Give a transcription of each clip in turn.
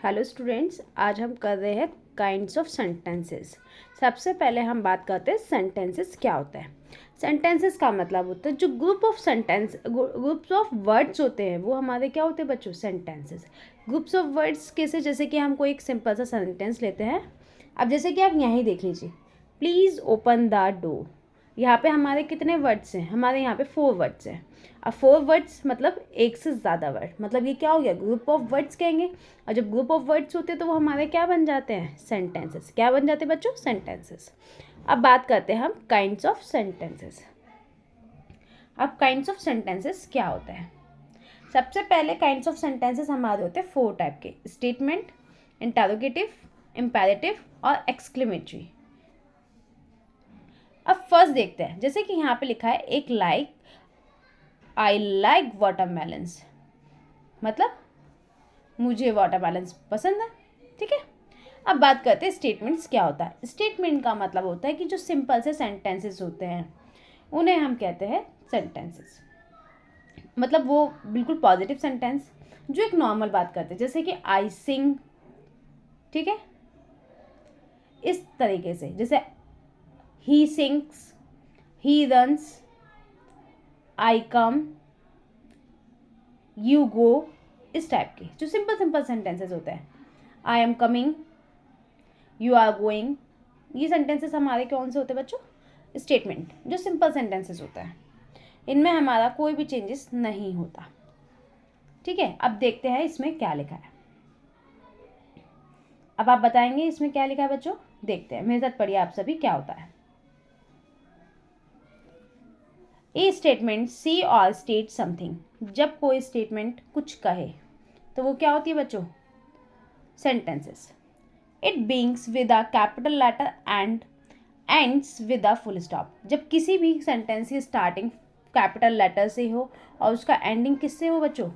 Hello students, आज हम कर रहे हैं काइंड्स ऑफ सेंटेंसेस। सबसे पहले हम बात करते हैं सेंटेंसेस क्या होता है। सेंटेंसेस का मतलब होता है जो ग्रुप्स ऑफ वर्ड्स होते हैं वो हमारे क्या होते हैं बच्चों, सेंटेंसेस। ग्रुप्स ऑफ वर्ड्स कैसे, जैसे कि हम कोई एक सिंपल सा सेंटेंस लेते हैं। अब जैसे कि आप यहीं देख लीजिए, प्लीज़ ओपन द डोर। यहाँ पे हमारे कितने वर्ड्स हैं, हमारे यहाँ पे 4 वर्ड्स हैं। अब 4 वर्ड्स मतलब एक से ज़्यादा वर्ड, मतलब ये क्या हो गया, ग्रुप ऑफ वर्ड्स कहेंगे। और जब ग्रुप ऑफ वर्ड्स होते हैं तो वो हमारे क्या बन जाते हैं, सेंटेंसेस। क्या बन जाते हैं बच्चों, सेंटेंसेस। अब बात करते हैं हम काइंड्स ऑफ सेंटेंसेस। अब काइंड्स ऑफ सेंटेंसेस क्या होता है। सबसे पहले काइंड्स ऑफ सेंटेंसेस हमारे होते हैं 4 टाइप के, स्टेटमेंट, इंटरोगेटिव, इम्पेरेटिव और एक्सक्लेमेटरी। अब फर्स्ट देखते हैं, जैसे कि यहाँ पे लिखा है एक आई लाइक वाटरमेलन्स, मतलब मुझे वाटरमेलन्स पसंद है। ठीक है। अब बात करते हैं स्टेटमेंट्स क्या होता है। स्टेटमेंट का मतलब होता है कि जो सिंपल से सेंटेंसेस होते हैं उन्हें हम कहते हैं सेंटेंसेस। मतलब वो बिल्कुल पॉजिटिव सेंटेंस जो एक नॉर्मल बात करते हैं, जैसे कि आई सिंग। ठीक है, इस तरीके से, जैसे he sings, he runs, I come, you go, इस टाइप के जो सिंपल सेंटेंसेस होते हैं। I am coming, you are going, ये सेंटेंसेस हमारे कौन से होते हैं बच्चों, स्टेटमेंट, जो सिंपल सेंटेंसेस होता है। इनमें हमारा कोई भी चेंजेस नहीं होता। ठीक है। अब देखते हैं इसमें क्या लिखा है। अब आप बताएंगे इसमें क्या लिखा है बच्चों, देखते हैं, मेरे साथ पढ़िए आप सभी क्या होता है। ए स्टेटमेंट सी और स्टेट समथिंग, जब कोई स्टेटमेंट कुछ कहे तो वो क्या होती है बच्चों, sentences. It begins with a capital letter and ends with a full stop, जब किसी भी सेंटेंस की स्टार्टिंग कैपिटल लेटर से हो और उसका एंडिंग किससे हो बच्चों,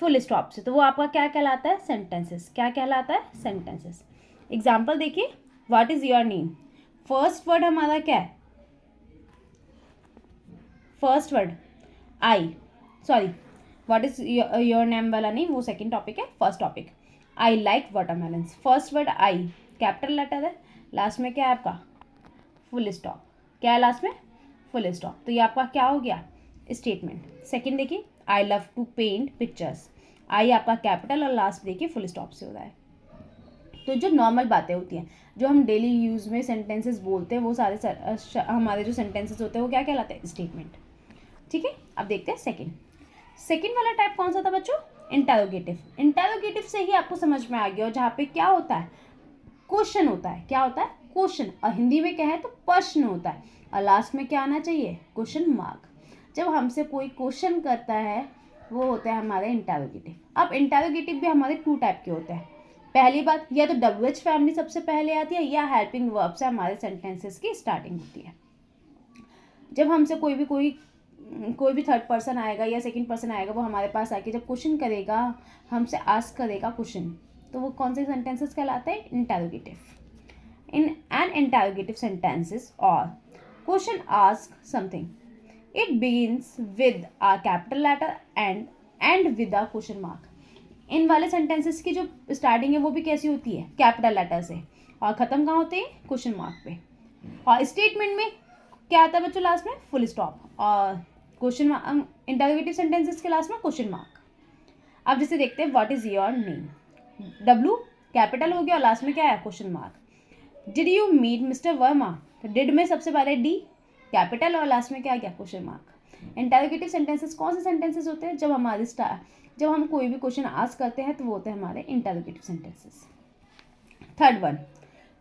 फुल स्टॉप से, तो वो आपका क्या कहलाता है, सेंटेंसेस। क्या कहलाता है, सेंटेंसेस। एग्जाम्पल देखिए, what is your name, first word हमारा क्या है, first word I, sorry, what is your name वाला नहीं, वो सेकंड टॉपिक है, first topic I like watermelons. First word I, capital letter है, लास्ट में क्या है आपका, फुल स्टॉप। क्या है लास्ट में, फुल स्टॉप। तो ये आपका क्या हो गया, स्टेटमेंट। सेकंड देखिए, I love to paint pictures, I आपका कैपिटल और लास्ट देखिए फुल स्टॉप से हो रहा है। तो जो नॉर्मल बातें होती हैं, जो हम डेली यूज़ में सेंटेंसेस बोलते हैं, वो सारे हमारे जो सेंटेंसेस होते हैं वो क्या कहलाते हैं, स्टेटमेंट। ठीक है। अब देखते हैं सेकंड वाला टाइप कौन सा था बच्चों, इंटरोगेटिव। इंटरोगेटिव से ही आपको समझ में आ गया, और जहाँ पे क्या होता है, क्वेश्चन होता है। क्या होता है, क्वेश्चन, और हिंदी में क्या है तो प्रश्न होता है, और लास्ट में क्या आना चाहिए, क्वेश्चन मार्क। जब हमसे कोई क्वेश्चन करता है वो होता है हमारे इंटरोगेटिव। अब इंटरोगेटिव भी हमारे 2 टाइप के होते हैं। पहली बात, या तो WH फैमिली सबसे पहले आती है, या हेल्पिंग वर्ब से हमारे सेंटेंसेस की स्टार्टिंग होती है। जब हमसे कोई भी थर्ड पर्सन आएगा या सेकंड पर्सन आएगा, वो हमारे पास आके जब क्वेश्चन करेगा, हमसे आस्क करेगा क्वेश्चन, तो वो कौन से सेंटेंसेस कहलाते हैं, interrogative. In an interrogative sentences और question ask something, it begins with a capital letter and with a question mark. इन वाले सेंटेंसेस की जो स्टार्टिंग है वो भी कैसी होती है, कैपिटल लेटर से, और ख़त्म कहाँ होते हैं, क्वेश्चन मार्क पे। और स्टेटमेंट में क्या आता है बच्चों, लास्ट में फुल स्टॉप, और क्वेश्चन मार्क, इंटरोगेटिव सेंटेंसेस के लास्ट में क्वेश्चन मार्क। अब जैसे देखते हैं, what is your name, W capital हो गया और लास्ट में क्या है, question mark. Did you meet mister Verma, तो डिड में सबसे पहले D कैपिटल और लास्ट में क्या गया, क्वेश्चन मार्क। इंटरोगेटिव सेंटेंसेस कौन से सेंटेंसेस होते हैं, जब हम कोई भी क्वेश्चन आस्क करते हैं तो वो होते हैं हमारे इंटरोगेटिव सेंटेंसेस।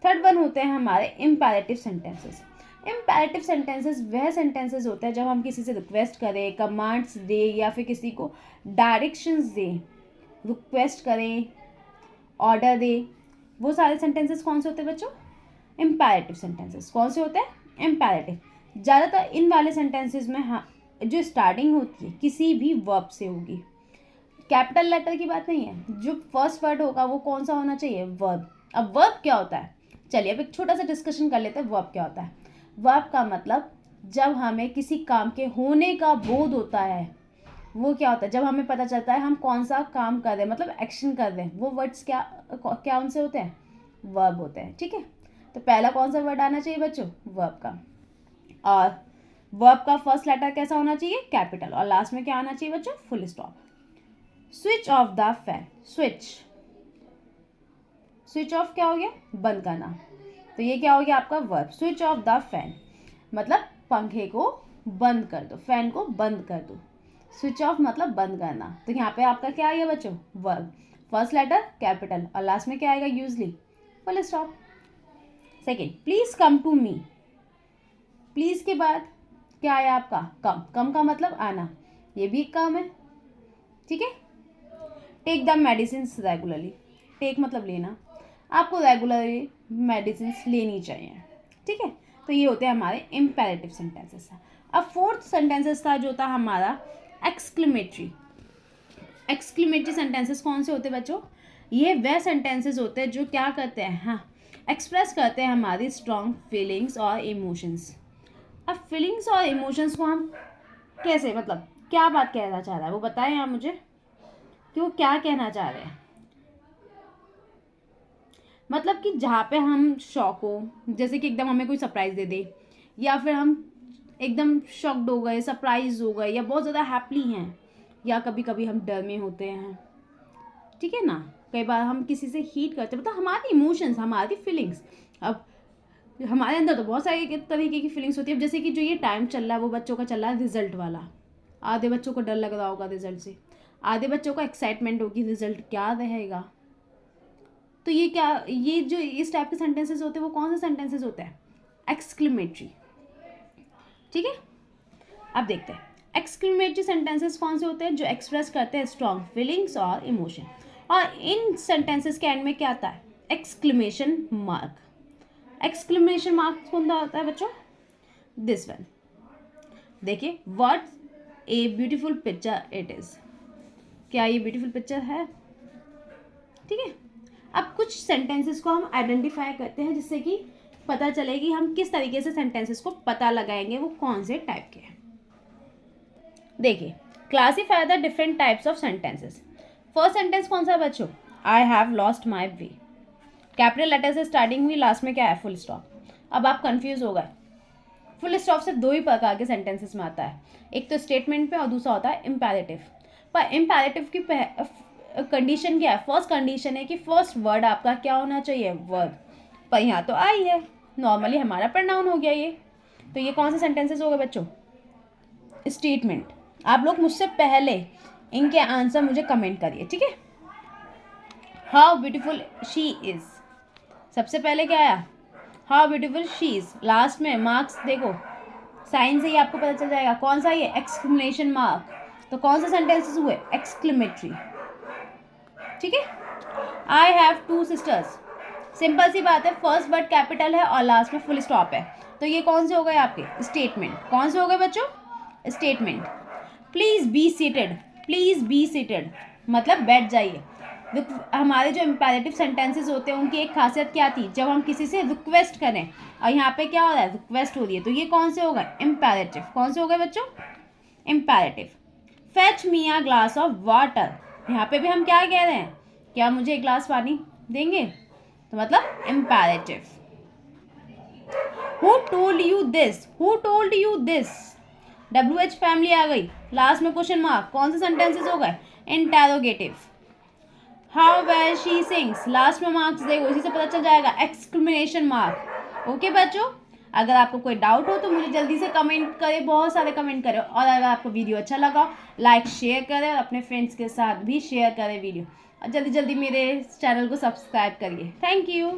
थर्ड वन होते हैं हमारे इम्पेरेटिव सेंटेंसेस। इम्पेरेटिव सेंटेंसेस वह सेंटेंसेस होते हैं जब हम किसी से रिक्वेस्ट करें, कमांड्स दें, या फिर किसी को डायरेक्शंस दें, रिक्वेस्ट करें, ऑर्डर दें। वो सारे सेंटेंसेस कौन से होते हैं बच्चों, इम्पेरेटिव सेंटेंसेस। कौन से होते हैं, इम्पेरेटिव। ज़्यादातर इन वाले सेंटेंसेस में जो स्टार्टिंग होती है किसी भी वर्ब से होगी, कैपिटल लेटर की बात नहीं है, जो फर्स्ट वर्ड होगा वो कौन सा होना चाहिए, वर्ब। अब वर्ब क्या होता है, चलिए अब एक छोटा सा डिस्कशन कर लेते हैं, वर्ब क्या होता है। वर्ब का मतलब जब हमें किसी काम के होने का बोध होता है वो क्या होता है, जब हमें पता चलता है हम कौन सा काम कर रहे हैं, मतलब एक्शन कर रहे हैं, वो वर्ड्स क्या उनसे होते हैं, वर्ब होते हैं। ठीक है, तो पहला कौन सा वर्ड आना चाहिए बच्चों, वर्ब का, और वर्ब का फर्स्ट लेटर कैसा होना चाहिए, कैपिटल, और लास्ट में क्या आना चाहिए बच्चों, full stop. Switch off the fan, switch off क्या हो गया, बंद करना, तो ये क्या हो गया आपका verb. Switch off the fan मतलब पंखे को बंद कर दो, फैन को बंद कर दो। स्विच ऑफ मतलब बंद करना, तो यहाँ पे आपका क्या आएगा बच्चों, वर्ब, फर्स्ट लेटर कैपिटल, और लास्ट में क्या आएगा, usually full stop. Second, please come to me, please के बाद क्या आया आपका, कम का मतलब आना, ये भी एक काम है। ठीक है, take the medicine regularly, take मतलब लेना, आपको रेगुलरली मेडिसिन लेनी चाहिए। ठीक है, तो ये होते हैं हमारे इम्पेरेटिव सेंटेंसेस। अब फोर्थ सेंटेंसेस था जो था हमारा एक्सक्लेमेटरी। एक्सक्लेमेटरी सेंटेंसेस कौन से होते हैं बच्चों, ये वह सेंटेंसेस होते हैं जो क्या करते हैं, हाँ, एक्सप्रेस करते हैं हमारी स्ट्रॉन्ग फीलिंग्स और इमोशंस। अब फीलिंग्स और इमोशंस को हम कैसे, मतलब क्या बात कहना चाह रहा है वो बताएं आप मुझे, कि वो क्या कहना चाह रहे हैं। मतलब कि जहाँ पे हम शॉक हो, जैसे कि एकदम हमें कोई सरप्राइज दे दे, या फिर हम एकदम शॉक्ड हो गए, सरप्राइज हो गए, या बहुत ज़्यादा हैप्पी हैं, या कभी कभी हम डर में होते हैं। ठीक है ना, कई बार हम किसी से हीट करते हैं, मतलब हमारी इमोशंस, हमारी फीलिंग्स। अब हमारे अंदर तो बहुत सारी तरीके की फीलिंग्स होती है। अब जैसे कि जो ये टाइम चल रहा है वो बच्चों का चल रहा है रिजल्ट वाला, आधे बच्चों को डर लग रहा होगा रिजल्ट से, आधे बच्चों को एक्साइटमेंट होगी रिजल्ट क्या रहेगा। तो ये जो इस टाइप के सेंटेंसेस होते हैं वो कौन से सेंटेंसेस होते हैं, एक्सक्लेमेटरी। ठीक है, अब देखते हैं एक्सक्लेमेटरी सेंटेंसेस कौन से होते हैं, जो एक्सप्रेस करते हैं स्ट्रॉन्ग फीलिंग्स और इमोशन। और इन सेंटेंसेस के एंड में क्या आता है, एक्सक्लेमेशन मार्क। एक्सक्लेमेशन मार्क कौन सा होता है बच्चों, दिस वन, देखिए, what a beautiful picture it is, क्या ये ब्यूटीफुल पिक्चर है। ठीक है, अब कुछ सेंटेंसेस को हम आइडेंटिफाई करते हैं जिससे कि पता चले कि हम किस तरीके से सेंटेंसेस को पता लगाएंगे वो कौन से टाइप के हैं। देखिए, classify the different types of sentences. First sentence कौन सा बच्चों, I have lost my way, capital letter से स्टार्टिंग हुई, लास्ट में क्या है, फुल स्टॉप। अब आप कंफ्यूज हो गए, फुल स्टॉप से दो ही प्रकार के सेंटेंसेस में आता है, एक तो स्टेटमेंट पे और दूसरा होता है इम्पेरेटिव। पर इम्पेरेटिव की कंडीशन क्या है, फर्स्ट कंडीशन है कि फर्स्ट वर्ड आपका क्या होना चाहिए, वर्ब, पर यहाँ तो आई है, नॉर्मली हमारा प्रोनाउन हो गया ये, तो ये कौन से सेंटेंसेस हो गए बच्चों, स्टेटमेंट। आप लोग मुझसे पहले इनके आंसर मुझे कमेंट करिए, ठीक है। हाउ ब्यूटीफुल शी इज, सबसे पहले क्या आया, how beautiful she is, last में मार्क्स देखो, साइन से ही आपको पता चल जाएगा कौन सा ये, एक्सक्लेमेशन मार्क, तो कौन से सेंटेंसेस हुए, एक्सक्लेमेटरी। ठीक है, I have two sisters, simple सी बात है, फर्स्ट वर्ड कैपिटल है और लास्ट में फुल स्टॉप है, तो ये कौन से हो गए आपके, स्टेटमेंट। कौन से हो गए बच्चों, statement. Please be seated, please be seated मतलब बैठ जाइए। हमारे जो इम्पेरेटिव सेंटेंसेस होते हैं उनकी एक खासियत क्या थी, जब हम किसी से रिक्वेस्ट करें, और यहाँ पे क्या हो रहा है, रिक्वेस्ट हो रही है, तो ये कौन से हो गए, इम्पेरेटिव। कौन से हो गए बच्चों, imperative. Fetch me a glass of water, यहाँ पे भी हम क्या कह रहे हैं, क्या मुझे एक ग्लास पानी देंगे, तो मतलब imperative. Who told you this, who told you this, WH family आ गई, लास्ट में क्वेश्चन मार्क, कौन से सेंटेंसेस हो गए, interrogative. How well she sings, last में मार्क्स देखो, इसी से पता चल जाएगा, एक्सक्लेमेशन मार्क। ओके बच्चों, अगर आपको कोई डाउट हो तो मुझे जल्दी से कमेंट करें, बहुत सारे कमेंट करें, और अगर आपको वीडियो अच्छा लगा लाइक शेयर करें और अपने फ्रेंड्स के साथ भी शेयर करें वीडियो, और जल्दी जल्दी मेरे चैनल को सब्सक्राइब करिए। Thank you.